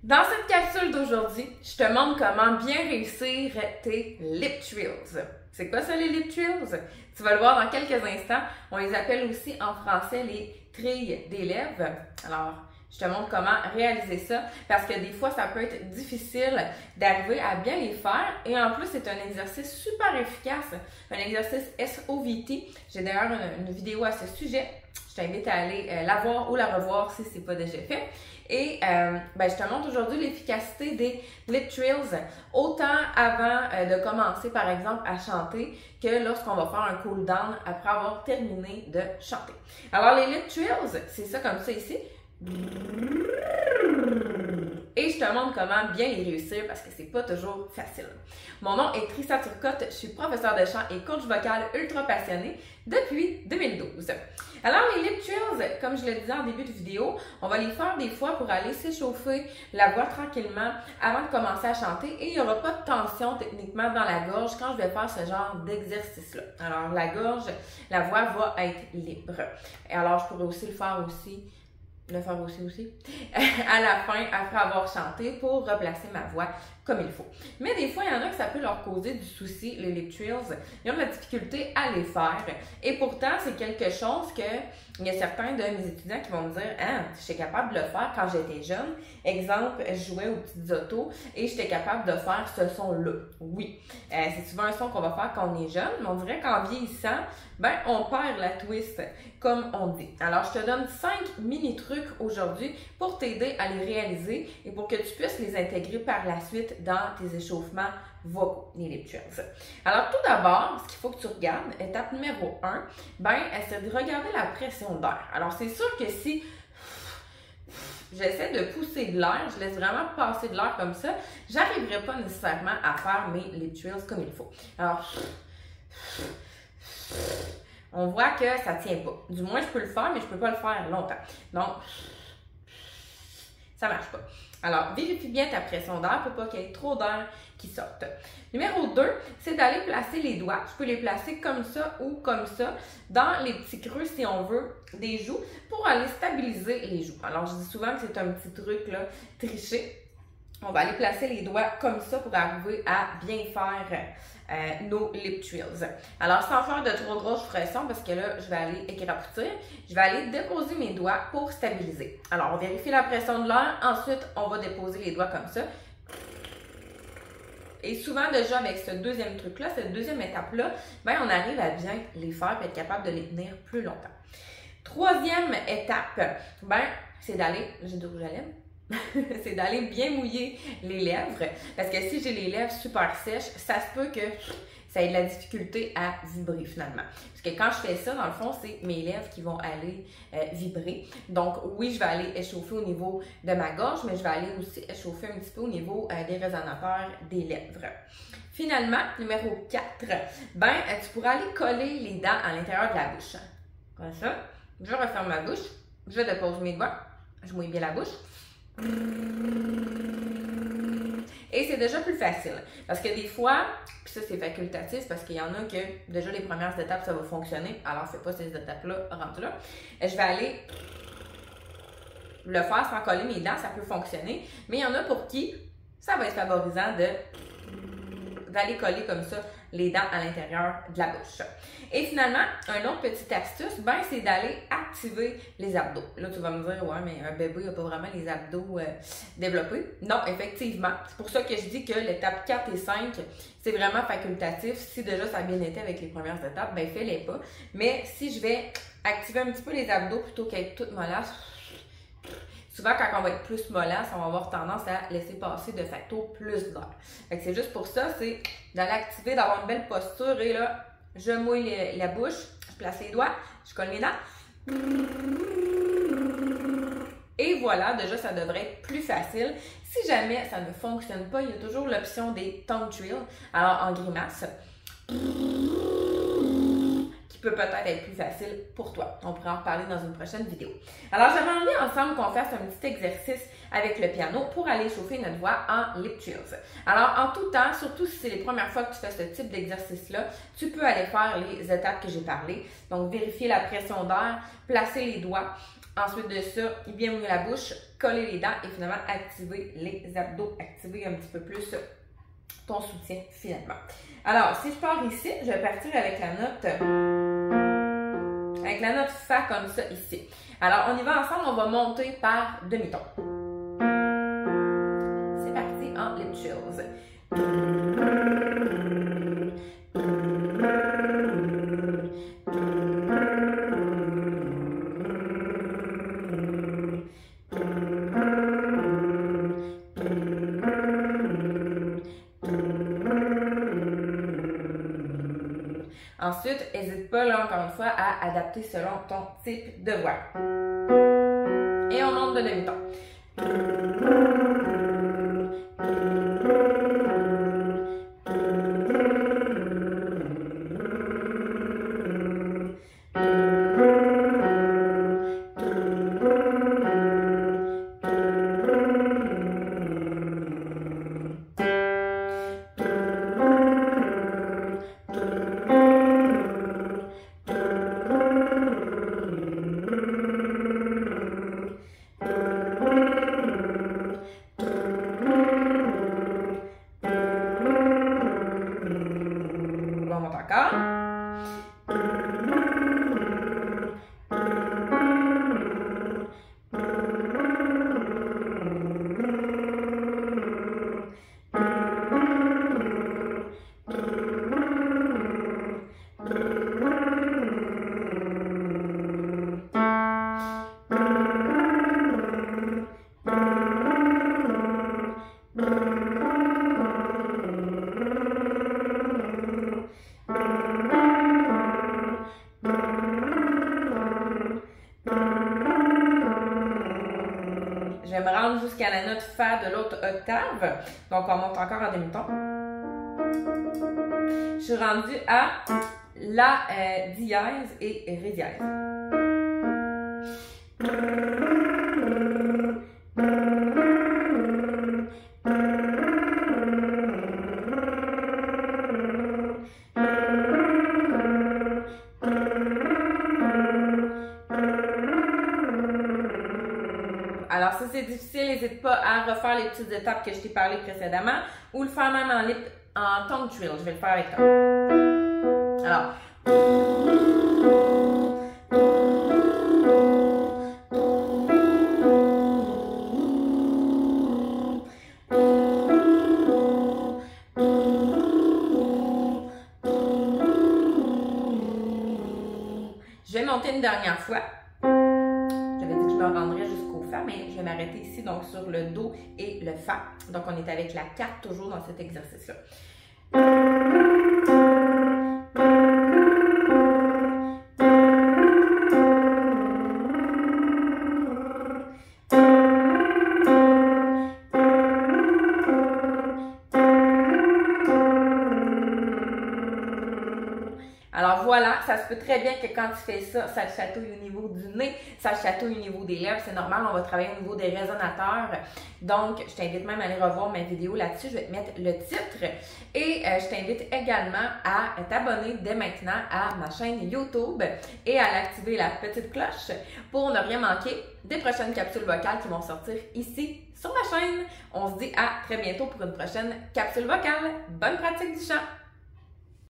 Dans cette capsule d'aujourd'hui, je te montre comment bien réussir tes lip trills. C'est quoi ça les lip trills? Tu vas le voir dans quelques instants. On les appelle aussi en français les trilles des lèvres. Alors, je te montre comment réaliser ça parce que des fois, ça peut être difficile d'arriver à bien les faire et en plus, c'est un exercice super efficace, un exercice SOVT. J'ai d'ailleurs une vidéo à ce sujet. Je t'invite à aller la voir ou la revoir si ce n'est pas déjà fait. Et je te montre aujourd'hui l'efficacité des lip trills, autant avant de commencer par exemple à chanter que lorsqu'on va faire un cool down après avoir terminé de chanter. Alors les lip trills, c'est ça comme ça ici. Et je te montre comment bien les réussir parce que c'est pas toujours facile. Mon nom est Trissa Turcotte, je suis professeure de chant et coach vocal ultra passionnée depuis 2012. Alors les lip trills, comme je le disais en début de vidéo, on va les faire des fois pour aller s'échauffer la voix tranquillement avant de commencer à chanter et il n'y aura pas de tension techniquement dans la gorge quand je vais faire ce genre d'exercice-là. Alors la gorge, la voix va être libre. Et alors je pourrais aussi le faire aussi à la fin après avoir chanté pour replacer ma voix comme il faut. Mais des fois, il y en a que ça peut leur causer du souci, les lip trills. Ils ont de la difficulté à les faire. Et pourtant, c'est quelque chose que il y a certains de mes étudiants qui vont me dire « Ah, j'étais capable de le faire quand j'étais jeune. » Exemple, je jouais aux petites autos et j'étais capable de faire ce son-là. Oui, c'est souvent un son qu'on va faire quand on est jeune, mais on dirait qu'en vieillissant, on perd la twist, comme on dit. Alors, je te donne 5 mini-trucs aujourd'hui pour t'aider à les réaliser et pour que tu puisses les intégrer par la suite dans tes échauffements vocaux, les lip trills. Alors, tout d'abord, ce qu'il faut que tu regardes, étape numéro 1, c'est de regarder la pression d'air. Alors, c'est sûr que si j'essaie de pousser de l'air, je laisse vraiment passer de l'air comme ça, j'arriverai pas nécessairement à faire mes lip trills comme il faut. Alors, on voit que ça tient pas. Du moins, je peux le faire, mais je peux pas le faire longtemps. Donc, ça marche pas. Alors, vérifie bien ta pression d'air pour pas qu'il y ait trop d'air qui sorte. Numéro 2, c'est d'aller placer les doigts. Je peux les placer comme ça ou comme ça dans les petits creux, si on veut, des joues pour aller stabiliser les joues. Alors, je dis souvent que c'est un petit truc, là, triché. On va aller placer les doigts comme ça pour arriver à bien faire nos lip trills. Alors, sans faire de trop grosses pressions, parce que là, je vais aller écrapoutir, je vais aller déposer mes doigts pour stabiliser. Alors, on vérifie la pression de l'air. Ensuite, on va déposer les doigts comme ça. Et souvent, déjà, avec ce deuxième truc-là, cette deuxième étape-là, on arrive à bien les faire et être capable de les tenir plus longtemps. Troisième étape, c'est d'aller, j'ai du rouge à lèvres, c'est d'aller bien mouiller les lèvres. Parce que si j'ai les lèvres super sèches, ça se peut que ça ait de la difficulté à vibrer finalement. Parce que quand je fais ça, dans le fond, c'est mes lèvres qui vont aller vibrer. Donc oui, je vais aller échauffer au niveau de ma gorge, mais je vais aller aussi échauffer un petit peu au niveau des résonateurs des lèvres. Finalement, numéro 4, tu pourras aller coller les dents à l'intérieur de la bouche. Comme ça, je referme ma bouche, je dépose mes doigts, je mouille bien la bouche. Et c'est déjà plus facile. Parce que des fois, puis ça c'est facultatif parce qu'il y en a que déjà les premières étapes ça va fonctionner. Alors fais pas ces étapes-là, rentre là. Je vais aller le faire sans coller mes dents, ça peut fonctionner. Mais il y en a pour qui ça va être favorisant d'aller coller comme ça les dents à l'intérieur de la bouche. Et finalement, un autre petite astuce, c'est d'aller activer les abdos. Là, tu vas me dire, ouais, mais un bébé n'a pas vraiment les abdos développés. Non, effectivement. C'est pour ça que je dis que l'étape 4 et 5, c'est vraiment facultatif. Si déjà ça a bien été avec les premières étapes, fais-les pas. Mais si je vais activer un petit peu les abdos plutôt qu'être toute mollasse, souvent, quand on va être plus mollasse, on va avoir tendance à laisser passer de facto plus d'air. C'est juste pour ça, c'est d'aller activer, d'avoir une belle posture. Et là, je mouille la bouche, je place les doigts, je colle les dents. Et voilà, déjà, ça devrait être plus facile. Si jamais ça ne fonctionne pas, il y a toujours l'option des tongue trills. Alors, en grimace, qui peut peut-être être plus facile pour toi. On pourra en reparler dans une prochaine vidéo. Alors, j'avais envie ensemble qu'on fasse un petit exercice avec le piano pour aller chauffer notre voix en lip trills. Alors, en tout temps, surtout si c'est les premières fois que tu fais ce type d'exercice-là, tu peux aller faire les étapes que j'ai parlé. Donc, vérifier la pression d'air, placer les doigts. Ensuite de ça, bien ouvrir la bouche, coller les dents et finalement activer les abdos, activer un petit peu plus ton soutien finalement. Alors, si je pars ici, je vais partir avec la note Fa comme ça ici. Alors, on y va ensemble, on va monter par demi-ton. C'est parti en lip chills. Ensuite, n'hésite pas, là, encore une fois, à adapter selon ton type de voix. Et on monte de demi-ton. Je vais me rendre jusqu'à la note Fa de l'autre octave. Donc, on monte encore en demi-ton. Je suis rendue à La dièse et Ré dièse. Alors, si c'est difficile, n'hésite pas à refaire les petites étapes que je t'ai parlé précédemment ou le faire même en tongue trill. Je vais le faire avec toi. Alors. Je vais monter une dernière fois. J'avais dit que je me rendrais jusqu'au Fa, mais je vais m'arrêter ici, donc sur le Do et le Fa. Donc, on est avec la 4 toujours dans cet exercice-là. Alors voilà, ça se peut très bien que quand tu fais ça, ça te chatouille au niveau du nez, ça te chatouille au niveau des lèvres, c'est normal, on va travailler au niveau des résonateurs. Donc, je t'invite même à aller revoir ma vidéo là-dessus, je vais te mettre le titre. Et je t'invite également à t'abonner dès maintenant à ma chaîne YouTube et à l'activer la petite cloche pour ne rien manquer des prochaines capsules vocales qui vont sortir ici sur ma chaîne. On se dit à très bientôt pour une prochaine capsule vocale. Bonne pratique du chant!